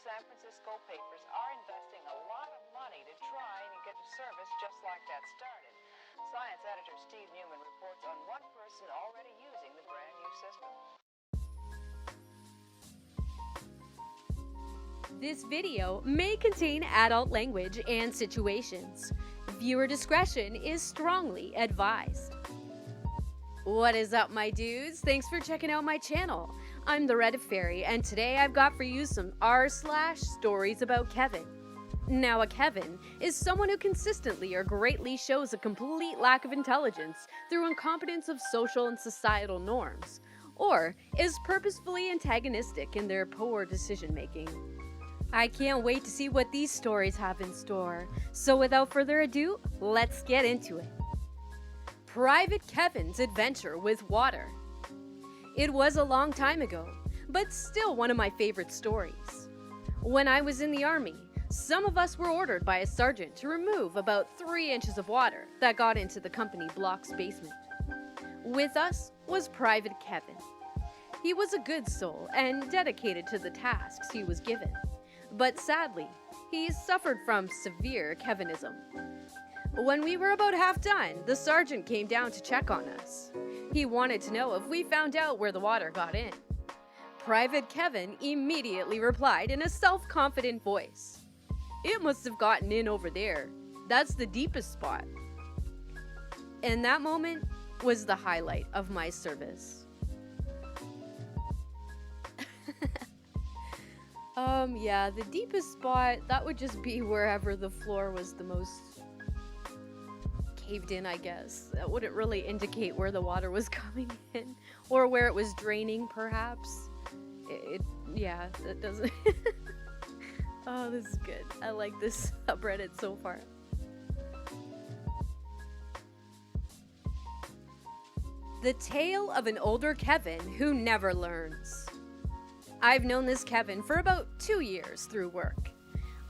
San Francisco papers are investing a lot of money to try and get a service just like that started. Science editor Steve Newman reports on one person already using the brand new system. This video may contain adult language and situations. Viewer discretion is strongly advised. What is up, my dudes? Thanks for checking out my channel. I'm the Reddit Fairy, and today I've got for you some r/stories about Kevin. Now, a Kevin is someone who consistently or greatly shows a complete lack of intelligence through incompetence of social and societal norms, or is purposefully antagonistic in their poor decision-making. I can't wait to see what these stories have in store, so without further ado, let's get into it. Private Kevin's adventure with water. It was a long time ago, but still one of my favorite stories. When I was in the army, some of us were ordered by a sergeant to remove about 3 inches of water that got into the company block's basement. With us was Private Kevin. He was a good soul and dedicated to the tasks he was given, but sadly, he suffered from severe Kevinism. When we were about half done, the sergeant came down to check on us. He wanted to know if we found out where the water got in. Private Kevin immediately replied in a self-confident voice, "It must have gotten in over there. That's the deepest spot." And that moment was the highlight of my service. Yeah, the deepest spot, that would just be wherever the floor was the most caved in, I guess. That wouldn't really indicate where the water was coming in, or where it was draining, perhaps. Yeah, that doesn't. Oh, this is good. I like this subreddit so far. The tale of an older Kevin who never learns. I've known this Kevin for about 2 years through work.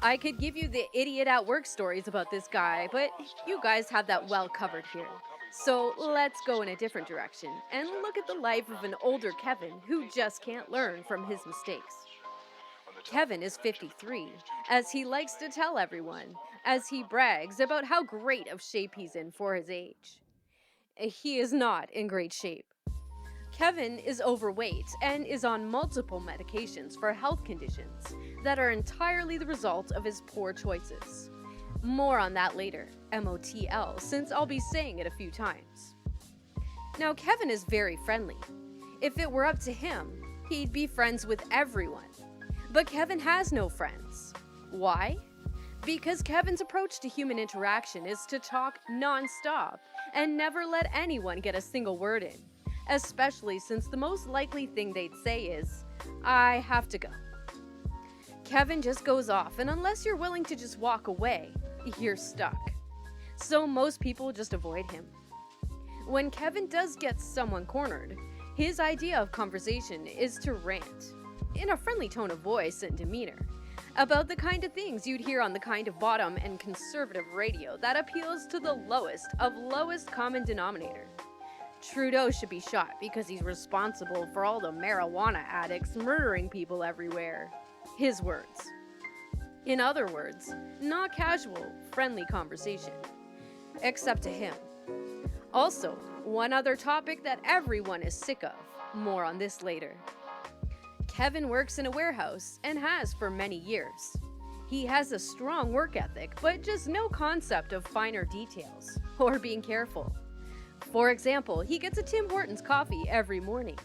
I could give you the idiot at work stories about this guy, but you guys have that well covered here. So let's go in a different direction and look at the life of an older Kevin who just can't learn from his mistakes. Kevin is 53, as he likes to tell everyone, as he brags about how great of shape he's in for his age. He is not in great shape. Kevin is overweight and is on multiple medications for health conditions that are entirely the result of his poor choices. More on that later, MOTL, since I'll be saying it a few times. Now, Kevin is very friendly. If it were up to him, he'd be friends with everyone. But Kevin has no friends. Why? Because Kevin's approach to human interaction is to talk non-stop and never let anyone get a single word in. Especially since the most likely thing they'd say is, "I have to go." Kevin just goes off, and unless you're willing to just walk away, you're stuck. So most people just avoid him. When Kevin does get someone cornered, his idea of conversation is to rant, in a friendly tone of voice and demeanor, about the kind of things you'd hear on the kind of bottom and conservative radio that appeals to the lowest of lowest common denominator. Trudeau should be shot because he's responsible for all the marijuana addicts murdering people everywhere. His words. In other words, not casual, friendly conversation. Except to him. Also, one other topic that everyone is sick of. More on this later. Kevin works in a warehouse and has for many years. He has a strong work ethic, but just no concept of finer details, or being careful. For example, he gets a Tim Hortons coffee every morning,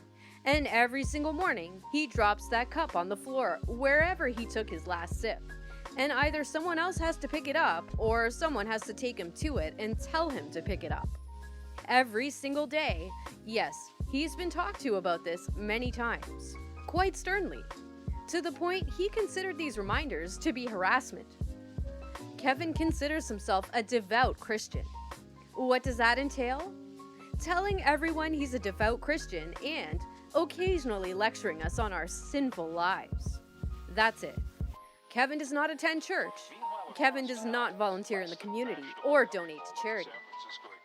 and every single morning, he drops that cup on the floor wherever he took his last sip, and either someone else has to pick it up, or someone has to take him to it and tell him to pick it up. Every single day. Yes, he's been talked to about this many times, quite sternly, to the point he considered these reminders to be harassment. Kevin considers himself a devout Christian. What does that entail? Telling everyone he's a devout Christian and occasionally lecturing us on our sinful lives. That's it. Kevin does not attend church. Kevin does not volunteer in the community or donate to charity.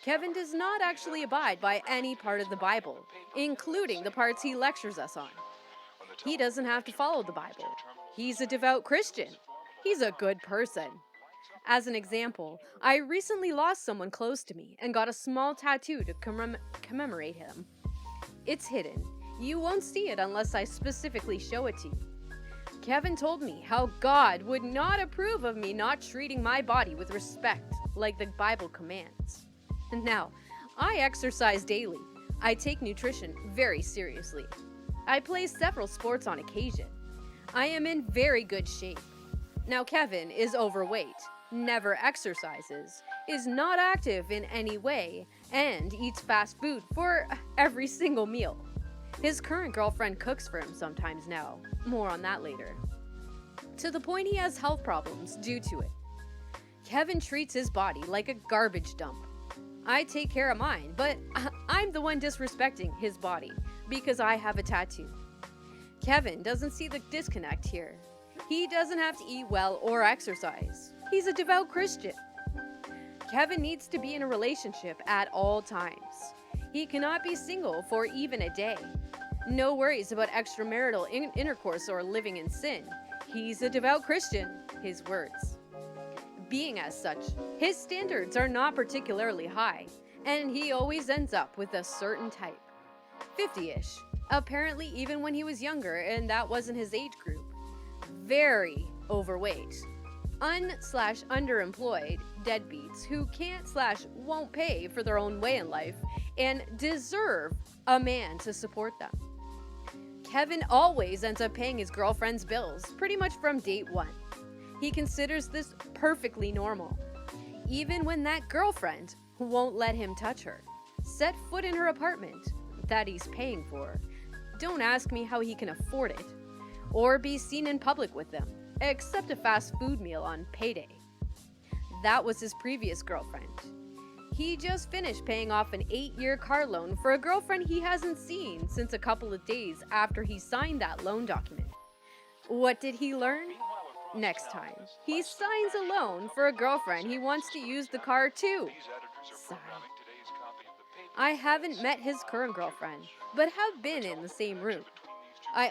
Kevin does not actually abide by any part of the Bible, including the parts he lectures us on. He doesn't have to follow the Bible. He's a devout Christian. He's a good person. As an example, I recently lost someone close to me and got a small tattoo to commemorate him. It's hidden. You won't see it unless I specifically show it to you. Kevin told me how God would not approve of me not treating my body with respect, like the Bible commands. Now, I exercise daily. I take nutrition very seriously. I play several sports on occasion. I am in very good shape. Now, Kevin is overweight, never exercises, is not active in any way, and eats fast food for every single meal. His current girlfriend cooks for him sometimes now. More on that later. To the point he has health problems due to it. Kevin treats his body like a garbage dump. I take care of mine, but I'm the one disrespecting his body because I have a tattoo. Kevin doesn't see the disconnect here. He doesn't have to eat well or exercise. He's a devout Christian. Kevin needs to be in a relationship at all times. He cannot be single for even a day. No worries about extramarital intercourse or living in sin. He's a devout Christian, his words. Being as such, his standards are not particularly high, and he always ends up with a certain type. 50-ish, apparently even when he was younger and that wasn't his age group. Very overweight. Underemployed deadbeats who can't/won't pay for their own way in life and deserve a man to support them. Kevin always ends up paying his girlfriend's bills pretty much from date one. He considers this perfectly normal, even when that girlfriend won't let him touch her, set foot in her apartment that he's paying for. Don't ask me how he can afford it, or be seen in public with them, except a fast food meal on payday. That was his previous girlfriend. He just finished paying off an 8-year car loan for a girlfriend he hasn't seen since a couple of days after he signed that loan document. What did he learn? Next time he signs a loan for a girlfriend he wants to use the car too. Sigh. I haven't met his current girlfriend, but have been in the same room. I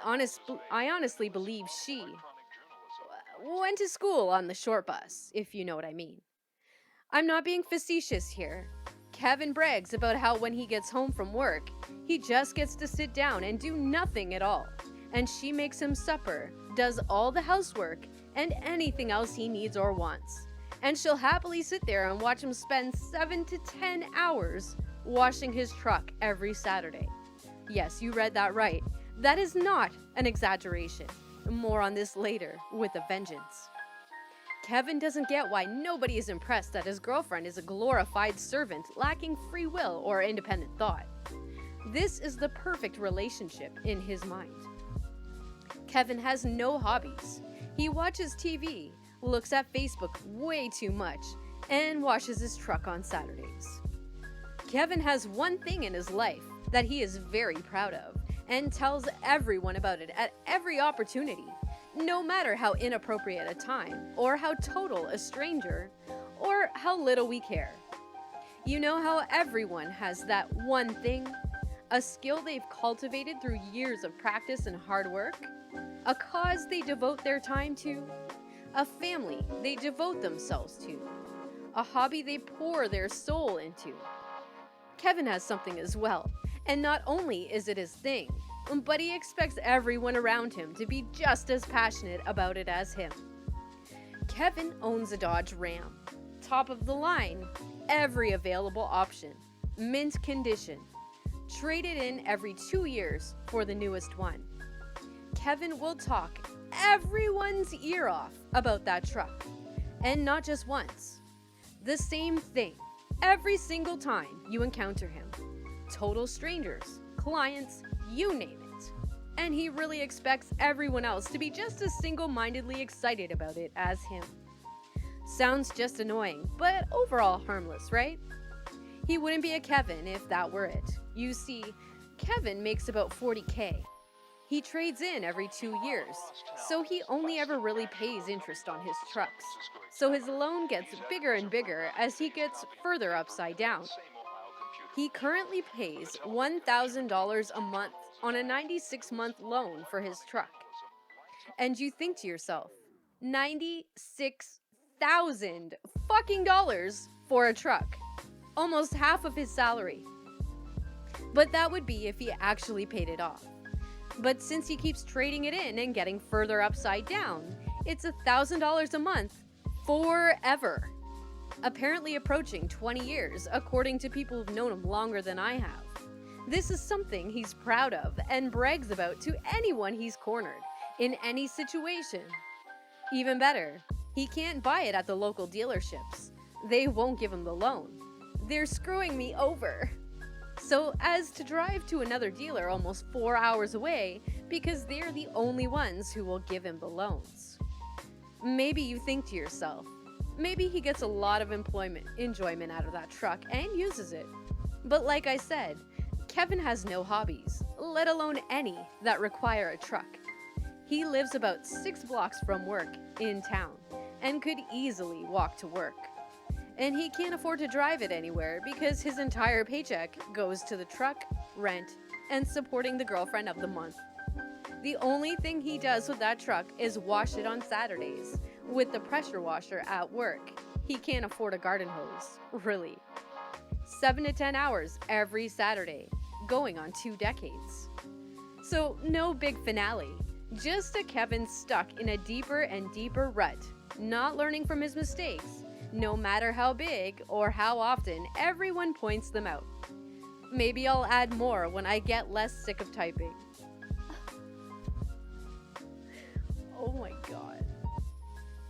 honestly believe she went to school on the short bus, if you know what I mean. I'm not being facetious here. Kevin brags about how when he gets home from work, he just gets to sit down and do nothing at all. And she makes him supper, does all the housework, and anything else he needs or wants. And she'll happily sit there and watch him spend 7 to 10 hours washing his truck every Saturday. Yes, you read that right. That is not an exaggeration. More on this later with a vengeance. Kevin doesn't get why nobody is impressed that his girlfriend is a glorified servant lacking free will or independent thought. This is the perfect relationship in his mind. Kevin has no hobbies. He watches TV, looks at Facebook way too much, and washes his truck on Saturdays. Kevin has one thing in his life that he is very proud of and tells everyone about it at every opportunity, no matter how inappropriate a time, or how total a stranger, or how little we care. You know how everyone has that one thing? A skill they've cultivated through years of practice and hard work? A cause they devote their time to? A family they devote themselves to? A hobby they pour their soul into? Kevin has something as well, and not only is it his thing, but he expects everyone around him to be just as passionate about it as him. Kevin owns a Dodge Ram. Top of the line, every available option, mint condition, traded in every 2 years for the newest one. Kevin will talk everyone's ear off about that truck, and not just once. The same thing every single time you encounter him. Total strangers, clients, you name it. And he really expects everyone else to be just as single-mindedly excited about it as him. Sounds just annoying, but overall harmless, right? He wouldn't be a Kevin if that were it. You see, Kevin makes about $40K. He trades in every 2 years, so he only ever really pays interest on his trucks. So his loan gets bigger and bigger as he gets further upside down. He currently pays $1,000 a month on a 96-month loan for his truck. And you think to yourself, $96,000 fucking dollars for a truck. Almost half of his salary. But that would be if he actually paid it off. But since he keeps trading it in and getting further upside down, it's $1,000 a month forever. Apparently approaching 20 years, according to people who've known him longer than I have. This is something he's proud of and brags about to anyone he's cornered, in any situation. Even better, he can't buy it at the local dealerships. They won't give him the loan. They're screwing me over. So as to drive to another dealer almost 4 hours away because they're the only ones who will give him the loans. Maybe you think to yourself, maybe he gets a lot of enjoyment out of that truck and uses it. But like I said, Kevin has no hobbies, let alone any that require a truck. He lives about 6 blocks from work in town and could easily walk to work. And he can't afford to drive it anywhere because his entire paycheck goes to the truck, rent, and supporting the girlfriend of the month. The only thing he does with that truck is wash it on Saturdays with the pressure washer at work. He can't afford a garden hose, really. 7 to 10 hours every Saturday, going on 2 decades. So no big finale, just a Kevin stuck in a deeper and deeper rut, not learning from his mistakes, no matter how big or how often everyone points them out. Maybe I'll add more when I get less sick of typing. Oh my god.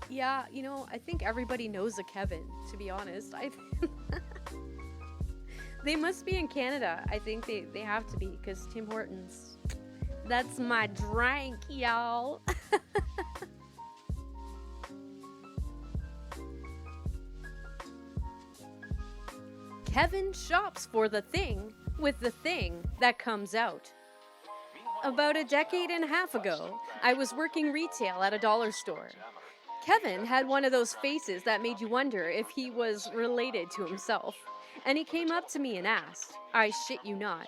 Yeah, I think everybody knows a Kevin, to be honest. They must be in Canada. I think they have to be, because Tim Hortons. That's my drink, y'all. Kevin shops for the thing with the thing that comes out. About a decade and a half ago, I was working retail at a dollar store. Kevin had one of those faces that made you wonder if he was related to himself. And he came up to me and asked, I shit you not,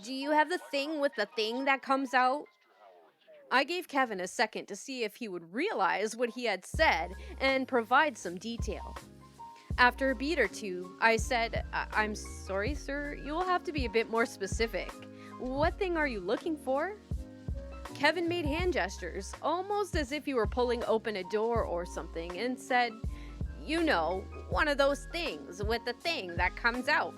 "Do you have the thing with the thing that comes out?" I gave Kevin a second to see if he would realize what he had said and provide some detail. After a beat or two, I said, "I'm sorry, sir, you'll have to be a bit more specific. What thing are you looking for?" Kevin made hand gestures, almost as if he were pulling open a door or something, and said, "One of those things with the thing that comes out."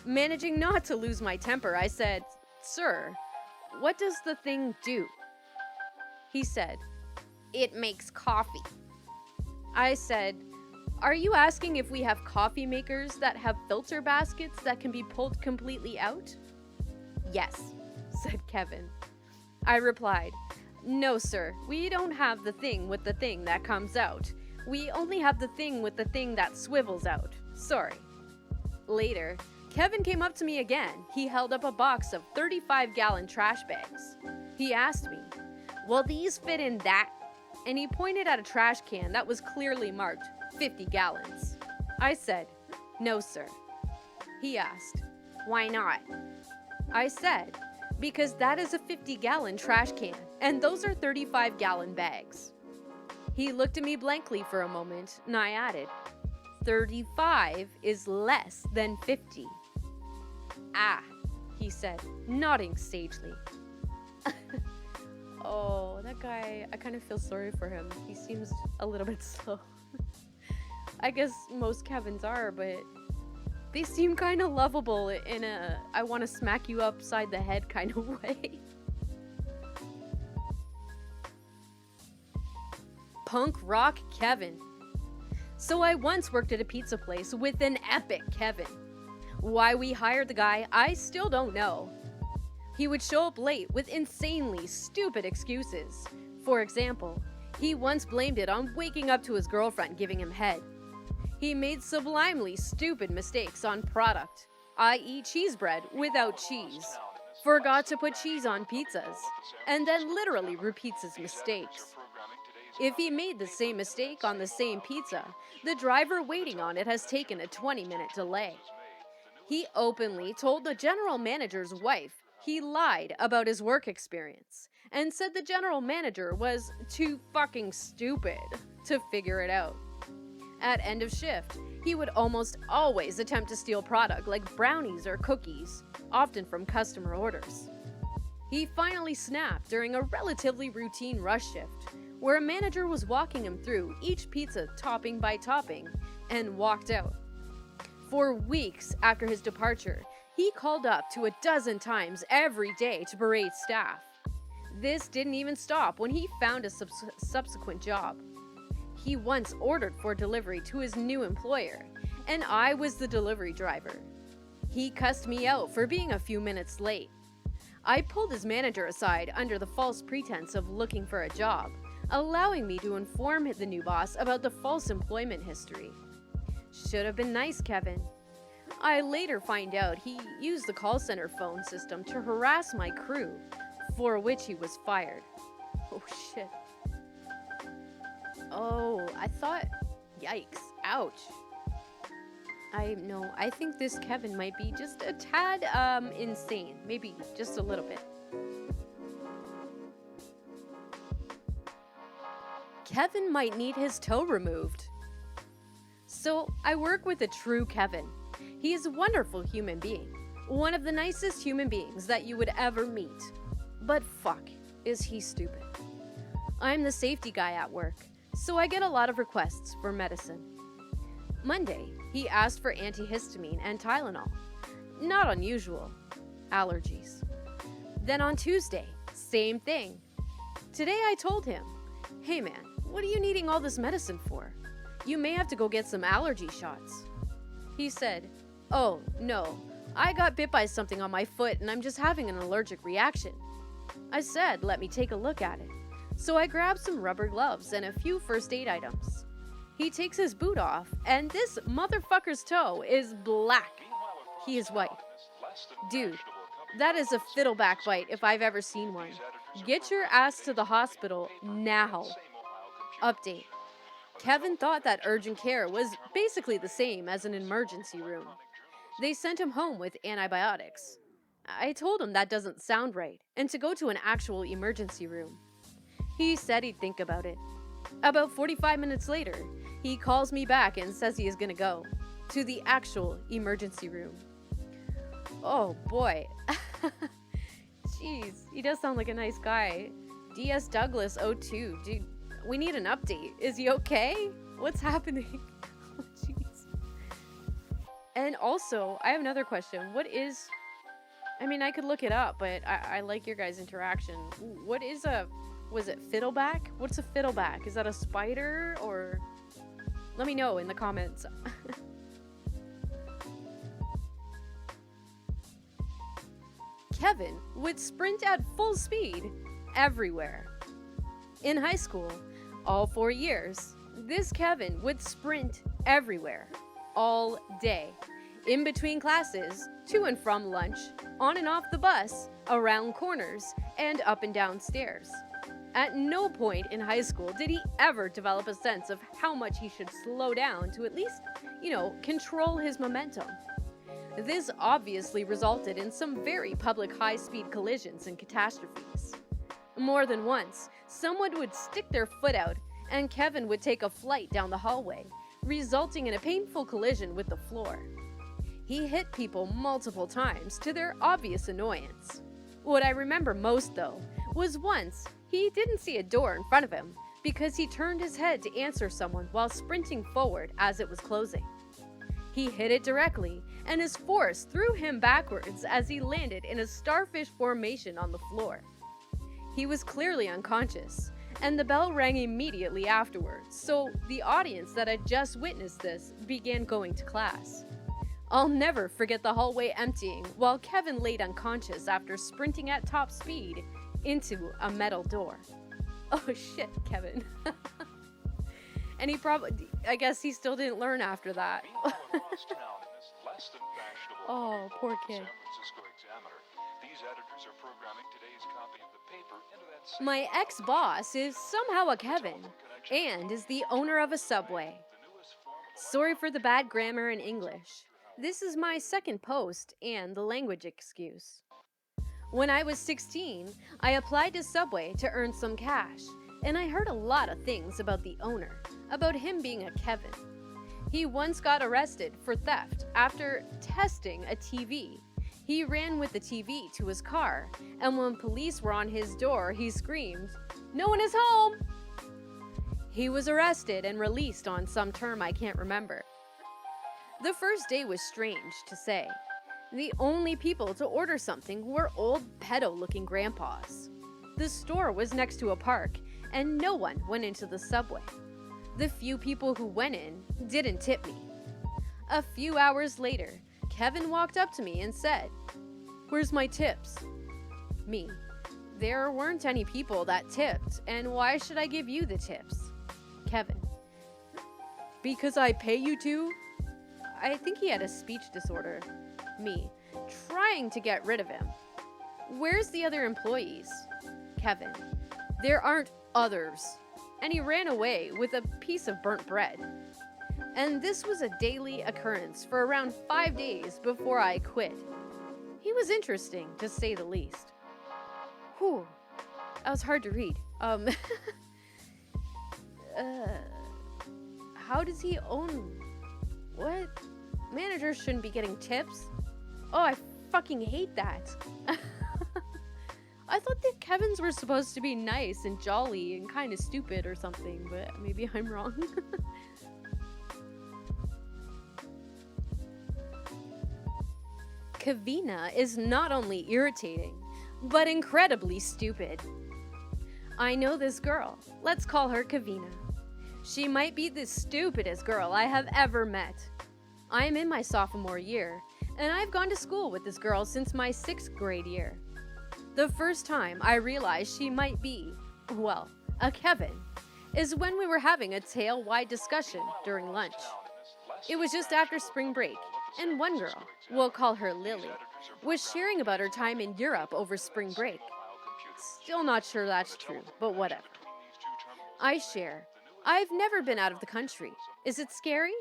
Managing not to lose my temper, I said, "Sir, what does the thing do?" He said, "It makes coffee." I said, "Are you asking if we have coffee makers that have filter baskets that can be pulled completely out?" "Yes," said Kevin. I replied, "No, sir, we don't have the thing with the thing that comes out. We only have the thing with the thing that swivels out. Sorry." Later, Kevin came up to me again. He held up a box of 35-gallon trash bags. He asked me, "Will these fit in that?" And he pointed at a trash can that was clearly marked 50 gallons. I said, "No, sir." He asked, "Why not?" I said, "Because that is a 50-gallon trash can, and those are 35-gallon bags." He looked at me blankly for a moment, and I added, 35 is less than 50. "Ah," he said, nodding sagely. Oh, that guy, I kind of feel sorry for him. He seems a little bit slow. I guess most Kevins are, but they seem kind of lovable in a I want to smack you upside the head kind of way. Punk rock Kevin. So I once worked at a pizza place with an epic Kevin. Why we hired the guy, I still don't know. He would show up late with insanely stupid excuses. For example, he once blamed it on waking up to his girlfriend giving him head. He made sublimely stupid mistakes on product, i.e. cheese bread without cheese. Forgot to put cheese on pizzas, and then literally repeats his mistakes. If he made the same mistake on the same pizza, the driver waiting on it has taken a 20-minute delay. He openly told the general manager's wife he lied about his work experience and said the general manager was too fucking stupid to figure it out. At end of shift, he would almost always attempt to steal product like brownies or cookies, often from customer orders. He finally snapped during a relatively routine rush shift, where a manager was walking him through each pizza topping by topping, and walked out. For weeks after his departure, he called up to 12 times every day to berate staff. This didn't even stop when he found a subsequent job. He once ordered for delivery to his new employer, and I was the delivery driver. He cussed me out for being a few minutes late. I pulled his manager aside under the false pretense of looking for a job, allowing me to inform the new boss about the false employment history. Should have been nice, Kevin. I later find out he used the call center phone system to harass my crew, for which he was fired. Oh shit. Oh, I thought... Yikes. Ouch. I think this Kevin might be just a tad, insane. Maybe just a little bit. Kevin might need his toe removed. So, I work with a true Kevin. He is a wonderful human being. One of the nicest human beings that you would ever meet. But fuck, is he stupid. I'm the safety guy at work, so I get a lot of requests for medicine. Monday, he asked for antihistamine and Tylenol. Not unusual. Allergies. Then on Tuesday, same thing. Today I told him, hey man, what are you needing all this medicine for? You may have to go get some allergy shots. He said, oh, no, I got bit by something on my foot and I'm just having an allergic reaction. I said, let me take a look at it. So I grabbed some rubber gloves and a few first aid items. He takes his boot off, and this motherfucker's toe is black. He is white. Dude, that is a fiddleback bite if I've ever seen one. Get your ass to the hospital now. Update. Kevin thought that urgent care was basically the same as an emergency room. They sent him home with antibiotics. I told him that doesn't sound right, and to go to an actual emergency room. He said he'd think about it. About 45 minutes later, he calls me back and says he is gonna go to the actual emergency room. Oh boy. Jeez, he does sound like a nice guy. DS Douglas 02, dude, we need an update. Is he okay? What's happening? Oh jeez. And also, I have another question. I could look it up, but I like your guys' interaction. What is was it fiddleback? What's a fiddleback? Is that a spider or... Let me know in the comments. Kevin would sprint at full speed everywhere. In high school, all 4 years, this Kevin would sprint everywhere, all day, in between classes, to and from lunch, on and off the bus, around corners, and up and down stairs. At no point in high school did he ever develop a sense of how much he should slow down to at least, control his momentum. This obviously resulted in some very public high-speed collisions and catastrophes. More than once, someone would stick their foot out and Kevin would take a flight down the hallway, resulting in a painful collision with the floor. He hit people multiple times to their obvious annoyance. What I remember most, though, was once he didn't see a door in front of him because he turned his head to answer someone while sprinting forward as it was closing. He hit it directly, and his force threw him backwards as he landed in a starfish formation on the floor. He was clearly unconscious, and the bell rang immediately afterwards, so the audience that had just witnessed this began going to class. I'll never forget the hallway emptying while Kevin laid unconscious after sprinting at top speed into a metal door. Oh shit, Kevin. And I guess he still didn't learn after that. Oh, poor kid. My ex-boss is somehow a Kevin, and is the owner of a Subway. Sorry for the bad grammar in English. This is my second post and the language excuse. When I was 16, I applied to Subway to earn some cash, and I heard a lot of things about the owner, about him being a Kevin. He once got arrested for theft after testing a TV. He ran with the TV to his car, and when police were on his door, he screamed, "No one is home!" He was arrested and released on some term I can't remember. The first day was strange, to say. The only people to order something were old pedo-looking grandpas. The store was next to a park, and no one went into the Subway. The few people who went in didn't tip me. A few hours later, Kevin walked up to me and said, "Where's my tips?" Me, "There weren't any people that tipped, and why should I give you the tips?" Kevin, "Because I pay you to?" I think he had a speech disorder. Me, trying to get rid of him. "Where's the other employees?" Kevin, "There aren't others." And he ran away with a piece of burnt bread. And this was a daily occurrence for around 5 days before I quit. He was interesting, to say the least. Whew, that was hard to read. How does he own... What? Managers shouldn't be getting tips? Oh, I fucking hate that. I thought that Kevins were supposed to be nice and jolly and kind of stupid or something, but maybe I'm wrong. Kevina is not only irritating, but incredibly stupid. I know this girl. Let's call her Kevina. She might be the stupidest girl I have ever met. I am in my sophomore year, and I've gone to school with this girl since my 6th grade year. The first time I realized she might be, well, a Kevin, is when we were having a tail-wide discussion during lunch. It was just after spring break, and one girl, we'll call her Lily, was sharing about her time in Europe over spring break. Still not sure that's true, but whatever. I share, "I've never been out of the country. Is it scary?"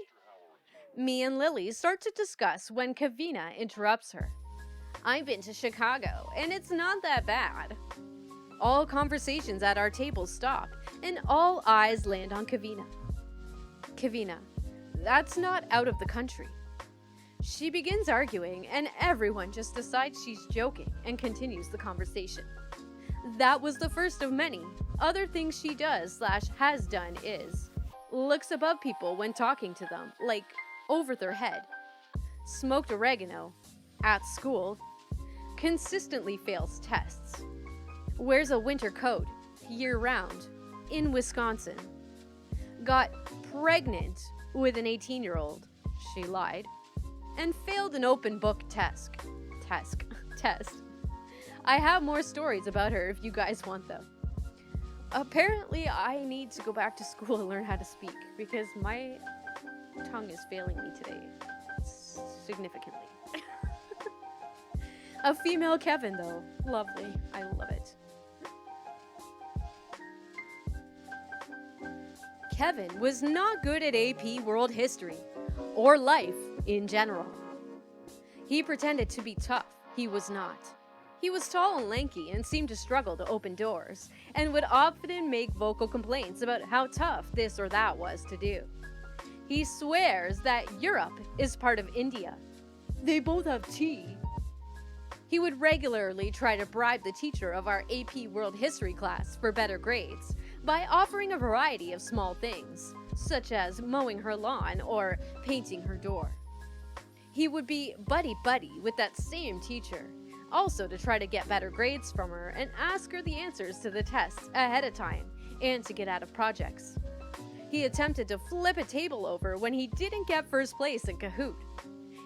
Me and Lily start to discuss when Kevina interrupts her. "I've been to Chicago, and it's not that bad." All conversations at our table stop, and all eyes land on Kevina. Kevina, "That's not out of the country." She begins arguing, and everyone just decides she's joking and continues the conversation. That was the first of many. Other things she does/has done is looks above people when talking to them, like over their head. Smoked oregano at school. Consistently fails tests. Wears a winter coat year-round in Wisconsin. Got pregnant with an 18-year-old. She lied. And failed an open book test. I have more stories about her if you guys want them. Apparently, I need to go back to school and learn how to speak because my tongue is failing me today significantly. A female Kevin, though. Lovely. I love it. Kevin was not good at AP World History, or life in general. He pretended to be tough. He was not. He was tall and lanky and seemed to struggle to open doors, and would often make vocal complaints about how tough this or that was to do. He swears that Europe is part of India. They both have tea. He would regularly try to bribe the teacher of our AP World History class for better grades by offering a variety of small things, such as mowing her lawn or painting her door. He would be buddy-buddy with that same teacher, also to try to get better grades from her and ask her the answers to the tests ahead of time and to get out of projects. He attempted to flip a table over when he didn't get first place in Kahoot.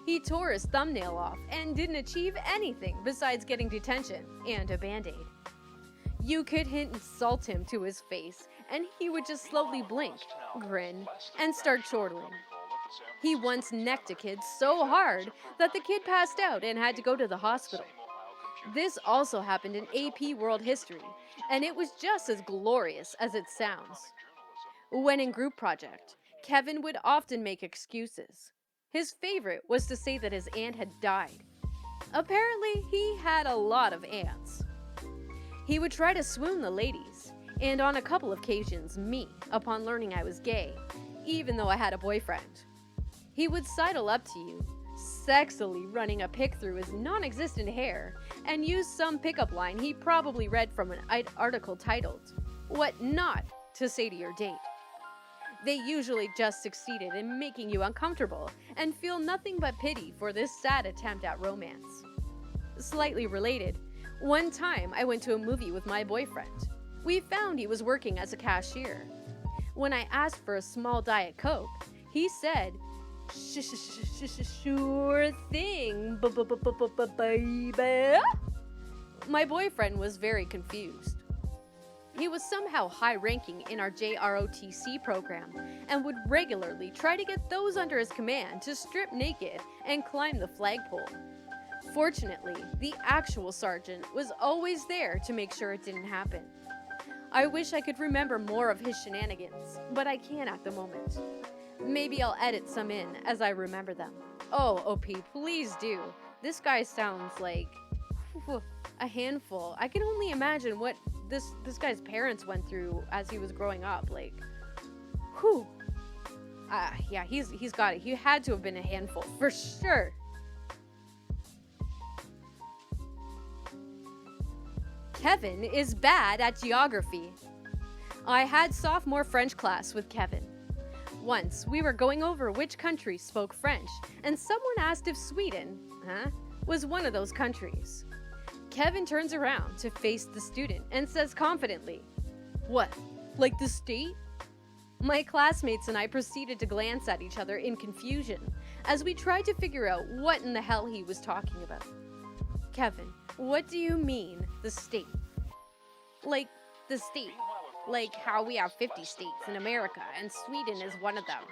He tore his thumbnail off and didn't achieve anything besides getting detention and a band-aid. You could insult him to his face, and he would just slowly blink, grin, and start chortling. He once necked a kid so hard that the kid passed out and had to go to the hospital. This also happened in AP World History, and it was just as glorious as it sounds. When in group project, Kevin would often make excuses. His favorite was to say that his aunt had died. Apparently, he had a lot of aunts. He would try to swoon the ladies, and on a couple of occasions me, upon learning I was gay, even though I had a boyfriend. He would sidle up to you, sexily running a pick through his non-existent hair, and use some pickup line he probably read from an article titled, "What Not to Say to Your Date." They usually just succeeded in making you uncomfortable and feel nothing but pity for this sad attempt at romance. Slightly related, one time I went to a movie with my boyfriend. We found he was working as a cashier. When I asked for a small Diet Coke, he said, "Sure thing, baby." My boyfriend was very confused. He was somehow high-ranking in our JROTC program and would regularly try to get those under his command to strip naked and climb the flagpole. Fortunately, the actual sergeant was always there to make sure it didn't happen. I wish I could remember more of his shenanigans, but I can't at the moment. Maybe I'll edit some in as I remember them. Oh, OP, please do. This guy sounds like a handful. I can only imagine what this guy's parents went through as he was growing up. Like, whew. Yeah, he's got it. He had to have been a handful for sure. Kevin is bad at geography. I had sophomore French class with Kevin. Once, we were going over which country spoke French, and someone asked if Sweden, was one of those countries. Kevin turns around to face the student and says confidently, "What, like the state?" My classmates and I proceeded to glance at each other in confusion as we tried to figure out what in the hell he was talking about. "Kevin, what do you mean, the state?" "Like, the state. Like how we have 50 states in America and Sweden is one of them."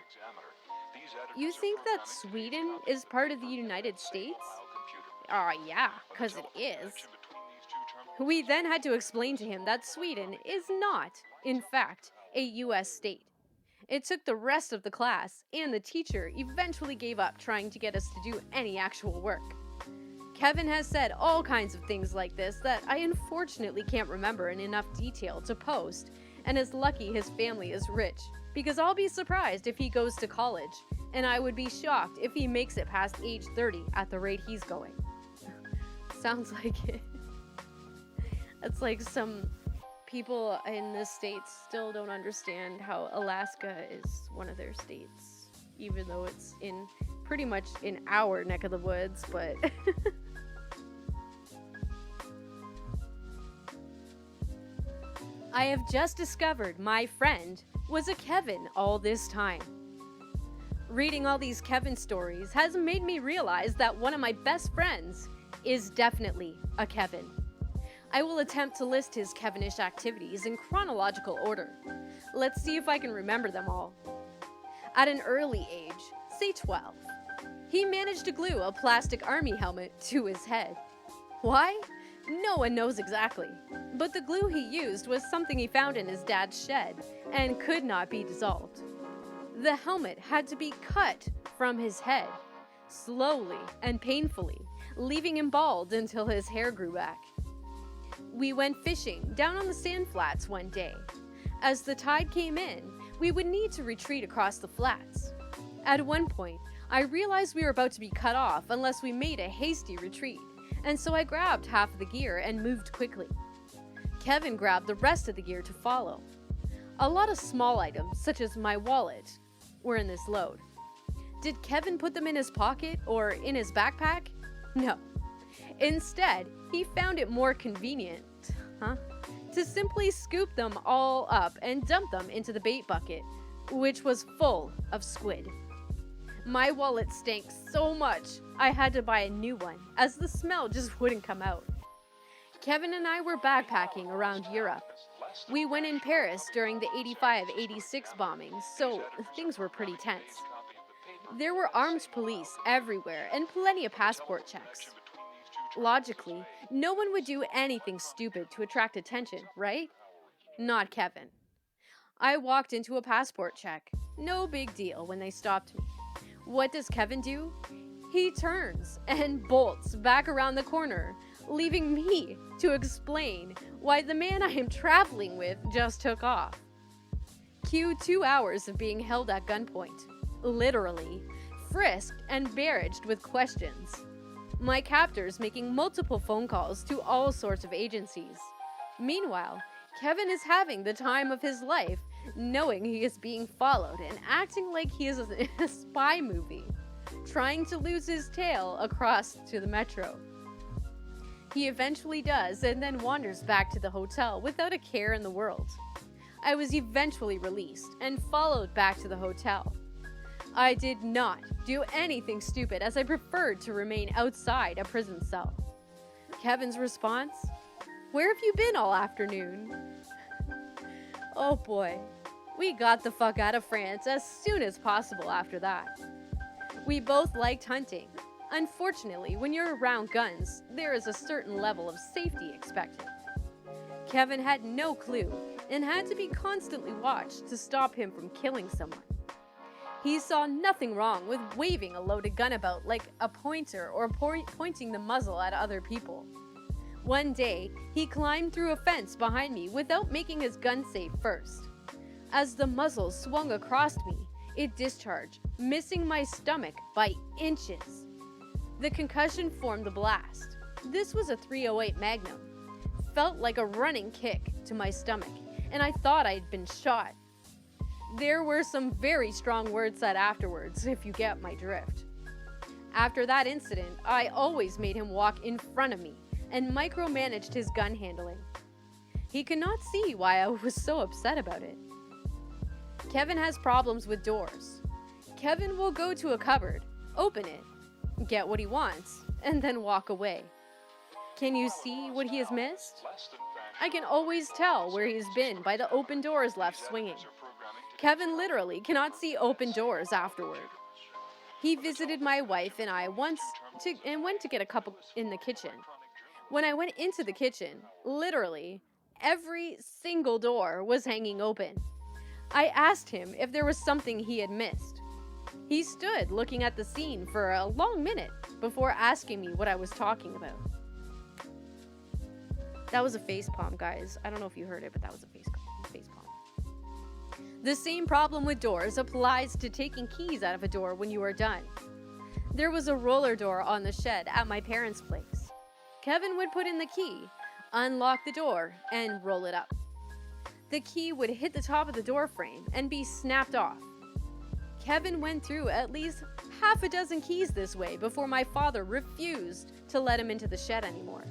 "You think that Sweden is part of the United States?" Yeah, 'cause it is." We then had to explain to him that Sweden is not, in fact, a US state. It took the rest of the class, and the teacher eventually gave up trying to get us to do any actual work. Kevin has said all kinds of things like this that I unfortunately can't remember in enough detail to post, and is lucky his family is rich, because I'll be surprised if he goes to college, and I would be shocked if he makes it past age 30 at the rate he's going. Sounds like it. It's like some people in the States still don't understand how Alaska is one of their states, even though it's in pretty much in our neck of the woods, but I have just discovered my friend was a Kevin all this time. Reading all these Kevin stories has made me realize that one of my best friends is definitely a Kevin. I will attempt to list his Kevinish activities in chronological order. Let's see if I can remember them all. At an early age, say 12, he managed to glue a plastic army helmet to his head. Why? No one knows exactly, but the glue he used was something he found in his dad's shed and could not be dissolved. The helmet had to be cut from his head, slowly and painfully, leaving him bald until his hair grew back. We went fishing down on the sand flats one day. As the tide came in, we would need to retreat across the flats. At one point, I realized we were about to be cut off unless we made a hasty retreat, and so I grabbed half of the gear and moved quickly. Kevin grabbed the rest of the gear to follow. A lot of small items, such as my wallet, were in this load. Did Kevin put them in his pocket or in his backpack? No. Instead, he found it more convenient, to simply scoop them all up and dump them into the bait bucket, which was full of squid. My wallet stank so much, I had to buy a new one, as the smell just wouldn't come out. Kevin and I were backpacking around Europe. We went in Paris during the 85-86 bombings, so things were pretty tense. There were armed police everywhere and plenty of passport checks. Logically, no one would do anything stupid to attract attention, right? Not Kevin. I walked into a passport check. No big deal when they stopped me. What does Kevin do? He turns and bolts back around the corner, leaving me to explain why the man I am traveling with just took off. Cue 2 hours of being held at gunpoint, literally, frisked and barraged with questions. My captors making multiple phone calls to all sorts of agencies. Meanwhile, Kevin is having the time of his life, knowing he is being followed and acting like he is in a spy movie, trying to lose his tail across to the metro. He eventually does and then wanders back to the hotel without a care in the world. I was eventually released and followed back to the hotel. I did not do anything stupid as I preferred to remain outside a prison cell. Kevin's response? Where have you been all afternoon? Oh boy, we got the fuck out of France as soon as possible after that. We both liked hunting. Unfortunately, when you're around guns, there is a certain level of safety expected. Kevin had no clue and had to be constantly watched to stop him from killing someone. He saw nothing wrong with waving a loaded gun about like a pointer or pointing the muzzle at other people. One day, he climbed through a fence behind me without making his gun safe first. As the muzzle swung across me, it discharged, missing my stomach by inches. The concussion formed the blast. This was a .308 Magnum. Felt like a running kick to my stomach, and I thought I'd been shot. There were some very strong words said afterwards, if you get my drift. After that incident, I always made him walk in front of me and micromanaged his gun handling. He could not see why I was so upset about it. Kevin has problems with doors. Kevin will go to a cupboard, open it, get what he wants, and then walk away. Can you see what he has missed? I can always tell where he's been by the open doors left swinging. Kevin literally cannot see open doors afterward. He visited my wife and I once and went to get a cup in the kitchen. When I went into the kitchen, literally, every single door was hanging open. I asked him if there was something he had missed. He stood looking at the scene for a long minute before asking me what I was talking about. That was a facepalm, guys. I don't know if you heard it, but that was a facepalm. The same problem with doors applies to taking keys out of a door when you are done. There was a roller door on the shed at my parents' place. Kevin would put in the key, unlock the door, and roll it up. The key would hit the top of the door frame and be snapped off. Kevin went through at least half a dozen keys this way before my father refused to let him into the shed anymore.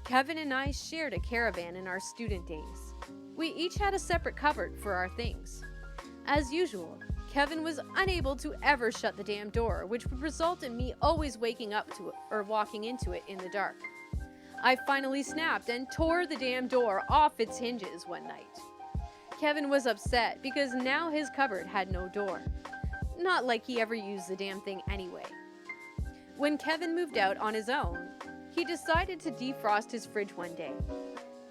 Kevin and I shared a caravan in our student days. We each had a separate cupboard for our things. As usual, Kevin was unable to ever shut the damn door, which would result in me always waking up to it or walking into it in the dark. I finally snapped and tore the damn door off its hinges one night. Kevin was upset because now his cupboard had no door. Not like he ever used the damn thing anyway. When Kevin moved out on his own, he decided to defrost his fridge one day.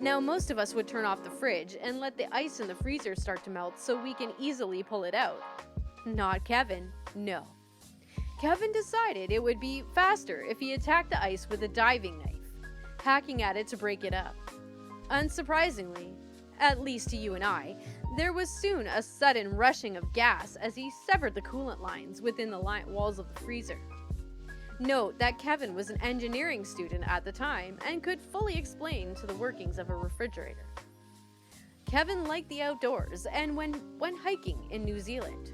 Now, most of us would turn off the fridge and let the ice in the freezer start to melt so we can easily pull it out. Not Kevin, no. Kevin decided it would be faster if he attacked the ice with a diving knife, hacking at it to break it up. Unsurprisingly, at least to you and I, there was soon a sudden rushing of gas as he severed the coolant lines within the walls of the freezer. Note that Kevin was an engineering student at the time and could fully explain to the workings of a refrigerator. Kevin liked the outdoors and went hiking in New Zealand.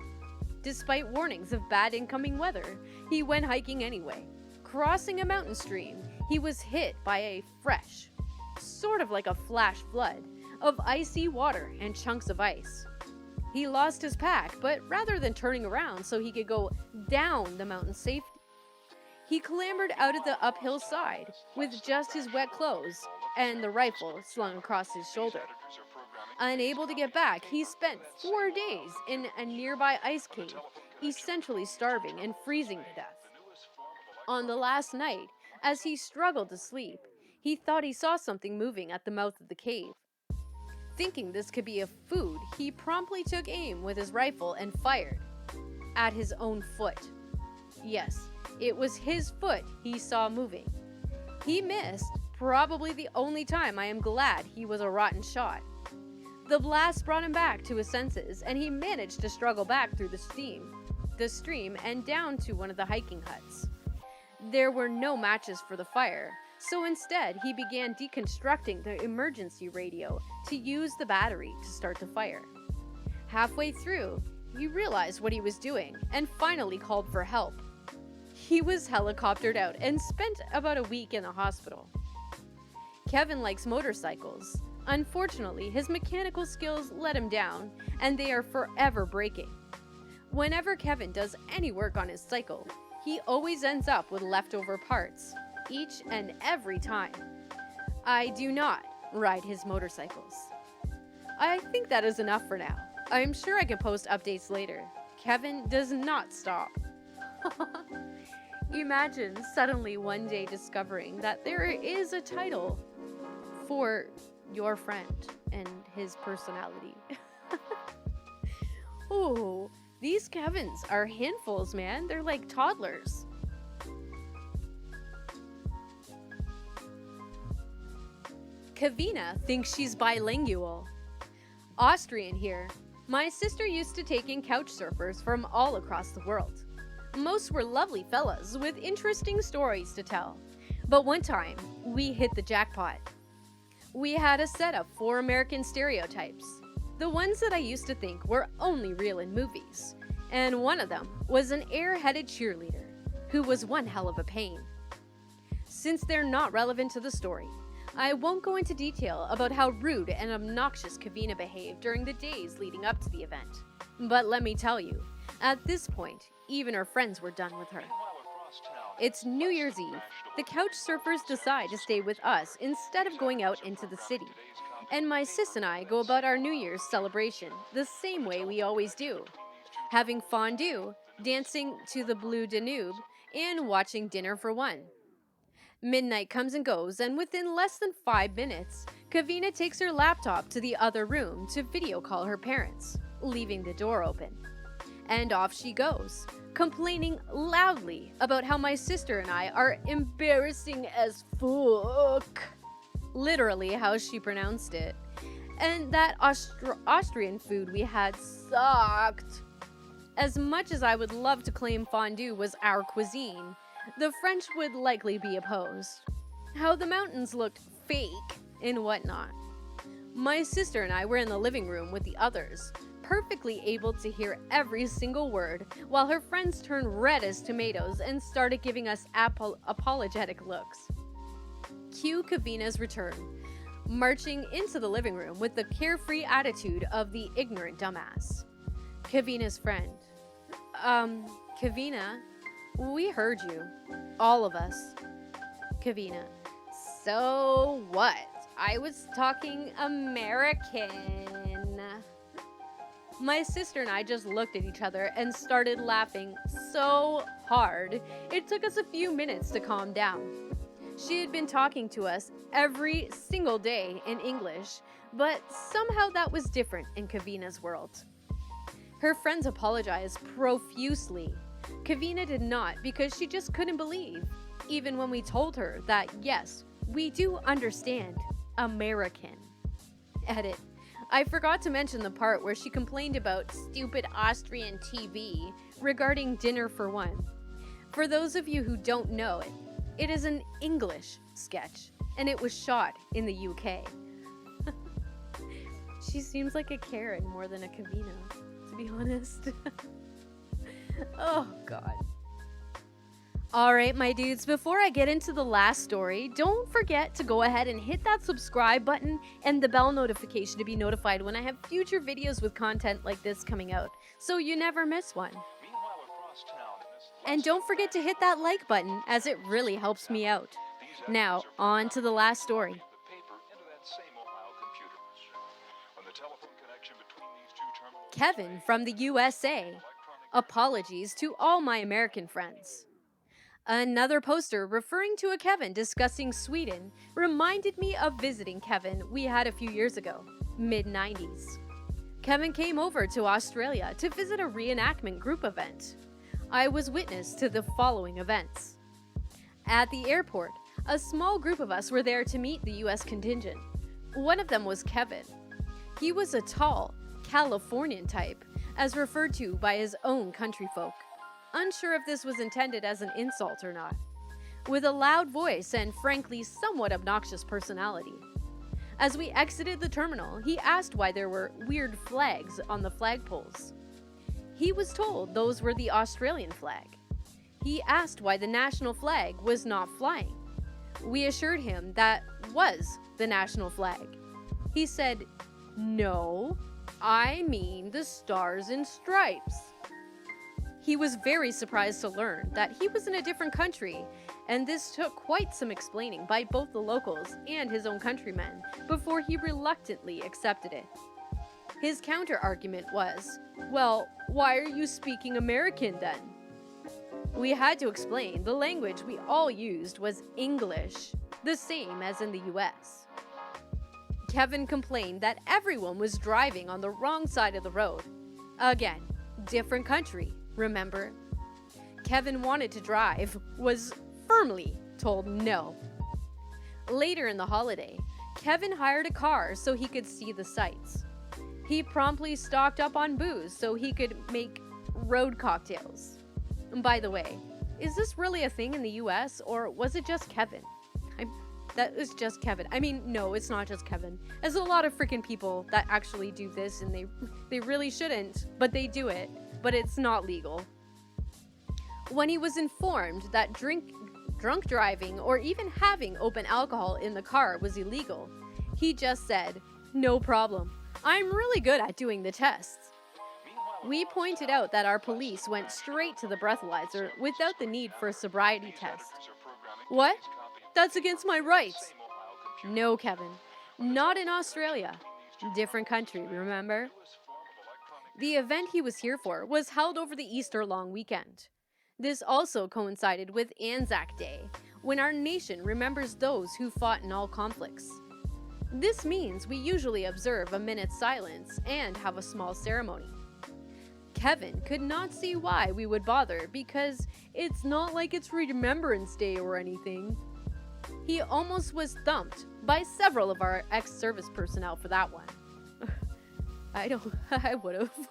Despite warnings of bad incoming weather, he went hiking anyway. Crossing a mountain stream, he was hit by a fresh, sort of like a flash flood, of icy water and chunks of ice. He lost his pack, but rather than turning around so he could go down the mountain safely, he clambered out of the uphill side with just his wet clothes and the rifle slung across his shoulder. Unable to get back, he spent 4 days in a nearby ice cave, essentially starving and freezing to death. On the last night, as he struggled to sleep, he thought he saw something moving at the mouth of the cave. Thinking this could be a food, he promptly took aim with his rifle and fired at his own foot. Yes, It was his foot he saw moving. He missed, probably the only time I am glad he was a rotten shot. The blast brought him back to his senses, and he managed to struggle back through the stream and down to one of the hiking huts. There were no matches for the fire, so instead he began deconstructing the emergency radio to use the battery to start the fire. Halfway through, he realized what he was doing and finally called for help. He was helicoptered out and spent about a week in the hospital. Kevin likes motorcycles. Unfortunately, his mechanical skills let him down, and they are forever breaking. Whenever Kevin does any work on his cycle, he always ends up with leftover parts, each and every time. I do not ride his motorcycles. I think that is enough for now. I'm sure I can post updates later. Kevin does not stop. Imagine suddenly one day discovering that there is a title for your friend and his personality. Ooh, these Kevins are handfuls, man. They're like toddlers. Kevina thinks she's bilingual. Austrian here. My sister used to take in couch surfers from all across the world. Most were lovely fellas with interesting stories to tell. But one time, we hit the jackpot. We had a set of 4 American stereotypes, the ones that I used to think were only real in movies, and one of them was an airheaded cheerleader, who was one hell of a pain. Since they're not relevant to the story, I won't go into detail about how rude and obnoxious Covina behaved during the days leading up to the event. But let me tell you, at this point, even her friends were done with her. It's New Year's Eve. The couch surfers decide to stay with us instead of going out into the city. And my sis and I go about our New Year's celebration the same way we always do. Having fondue, dancing to the Blue Danube, and watching Dinner for One. Midnight comes and goes, and within less than 5 minutes, Kevina takes her laptop to the other room to video call her parents, leaving the door open. And off she goes, complaining loudly about how my sister and I are embarrassing as fuck. Literally how she pronounced it. And that Austrian food we had sucked. As much as I would love to claim fondue was our cuisine, the French would likely be opposed. How the mountains looked fake and whatnot. My sister and I were in the living room with the others, perfectly able to hear every single word, while her friends turned red as tomatoes and started giving us apologetic looks. Cue Kevina's return, marching into the living room with the carefree attitude of the ignorant dumbass. Kevina's friend. Kevina, we heard you. All of us. Kevina. So what? I was talking American. My sister and I just looked at each other and started laughing so hard, it took us a few minutes to calm down. She had been talking to us every single day in English, but somehow that was different in Kevina's world. Her friends apologized profusely. Kevina did not, because she just couldn't believe, even when we told her that yes, we do understand American. Edit. I forgot to mention the part where she complained about stupid Austrian TV regarding Dinner for One. For those of you who don't know it, it is an English sketch, and it was shot in the UK. She seems like a Karen more than a Kevina, to be honest. Oh, God. Alright, my dudes, before I get into the last story, don't forget to go ahead and hit that subscribe button and the bell notification to be notified when I have future videos with content like this coming out, so you never miss one. And don't forget to hit that like button, as it really helps me out. Now, on to the last story. Kevin from the USA. Apologies to all my American friends. Another poster referring to a Kevin discussing Sweden reminded me of visiting Kevin we had a few years ago, mid-90s. Kevin came over to Australia to visit a reenactment group event. I was witness to the following events. At the airport, a small group of us were there to meet the US contingent. One of them was Kevin. He was a tall, Californian type, as referred to by his own countryfolk. Unsure if this was intended as an insult or not. With a loud voice and frankly somewhat obnoxious personality. As we exited the terminal, he asked why there were weird flags on the flagpoles. He was told those were the Australian flag. He asked why the national flag was not flying. We assured him that was the national flag. He said, "No, I mean the stars and stripes." He was very surprised to learn that he was in a different country, and this took quite some explaining by both the locals and his own countrymen before he reluctantly accepted it. His counter-argument was, "Well, why are you speaking American then?" We had to explain the language we all used was English, the same as in the US. Kevin complained that everyone was driving on the wrong side of the road. Again, different country, remember? Kevin wanted to drive, was firmly told no. Later in the holiday, Kevin hired a car so he could see the sights. He promptly stocked up on booze so he could make road cocktails. And by the way, is this really a thing in the US or was it just Kevin? That is just Kevin. I mean, no, it's not just Kevin. There's a lot of freaking people that actually do this and they really shouldn't, but they do it, but it's not legal. When he was informed that drunk driving or even having open alcohol in the car was illegal, he just said, "No problem. I'm really good at doing the tests." We pointed out that our police went straight to the breathalyzer without the need for a sobriety test. "What? That's against my rights." No, Kevin. Not in Australia. Different country, remember? The event he was here for was held over the Easter long weekend. This also coincided with Anzac Day, when our nation remembers those who fought in all conflicts. This means we usually observe a minute's silence and have a small ceremony. Kevin could not see why we would bother because it's not like it's Remembrance Day or anything. He almost was thumped by several of our ex-service personnel for that one. I would have.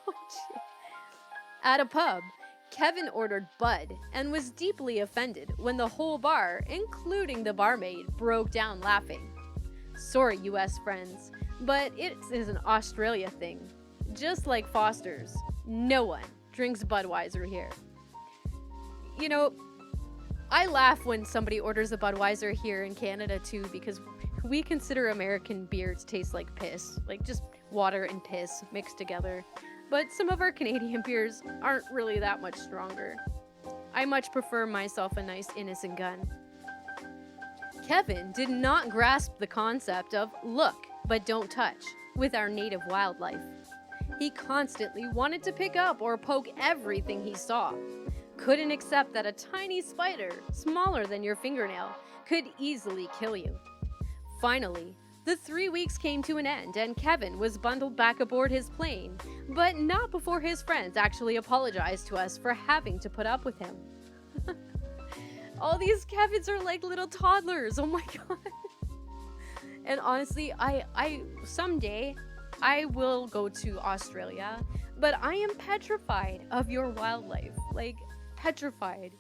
At a pub, Kevin ordered Bud and was deeply offended when the whole bar, including the barmaid, broke down laughing. Sorry, US friends, but it is an Australia thing. Just like Foster's, no one drinks Budweiser here. You know, I laugh when somebody orders a Budweiser here in Canada too, because we consider American beer to taste like piss, like just water and piss mixed together. But some of our Canadian beers aren't really that much stronger. I much prefer myself a nice innocent gun. Kevin did not grasp the concept of look but don't touch with our native wildlife. He constantly wanted to pick up or poke everything he saw. Couldn't accept that a tiny spider, smaller than your fingernail, could easily kill you. Finally, the 3 weeks came to an end and Kevin was bundled back aboard his plane, but not before his friends actually apologized to us for having to put up with him. All these Kevins are like little toddlers, oh my god. And honestly, someday I will go to Australia, but I am petrified of your wildlife, like petrified.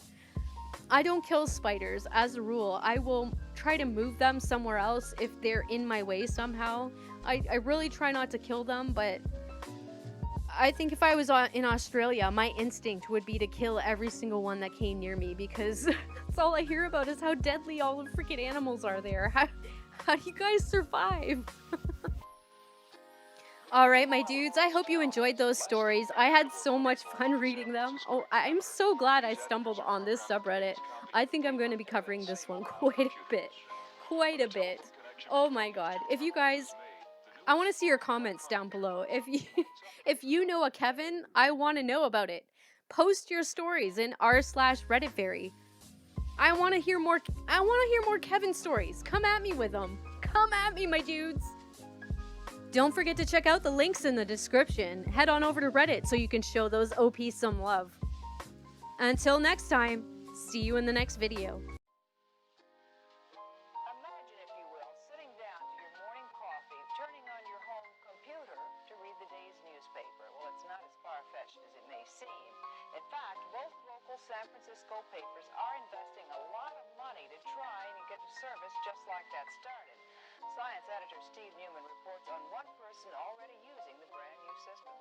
I don't kill spiders as a rule. I will try to move them somewhere else if they're in my way somehow. I really try not to kill them, but I think if I was in Australia, my instinct would be to kill every single one that came near me because that's all I hear about is how deadly all the freaking animals are there. How do you guys survive? Alright, my dudes, I hope you enjoyed those stories. I had so much fun reading them. Oh, I'm so glad I stumbled on this subreddit. I think I'm going to be covering this one quite a bit. Quite a bit. Oh my god. If you guys... I want to see your comments down below. If you know a Kevin, I want to know about it. Post your stories in r/RedditFairy. I want to hear more Kevin stories. Come at me with them. Come at me, my dudes. Don't forget to check out the links in the description. Head on over to Reddit so you can show those OPs some love. Until next time, see you in the next video. Imagine, if you will, sitting down to your morning coffee, turning on your home computer to read the day's newspaper. Well, it's not as far-fetched as it may seem. In fact, both local San Francisco papers are investing a lot of money to try and get a service just like that started. Science editor Steve Newman reports on one person already using the brand new system.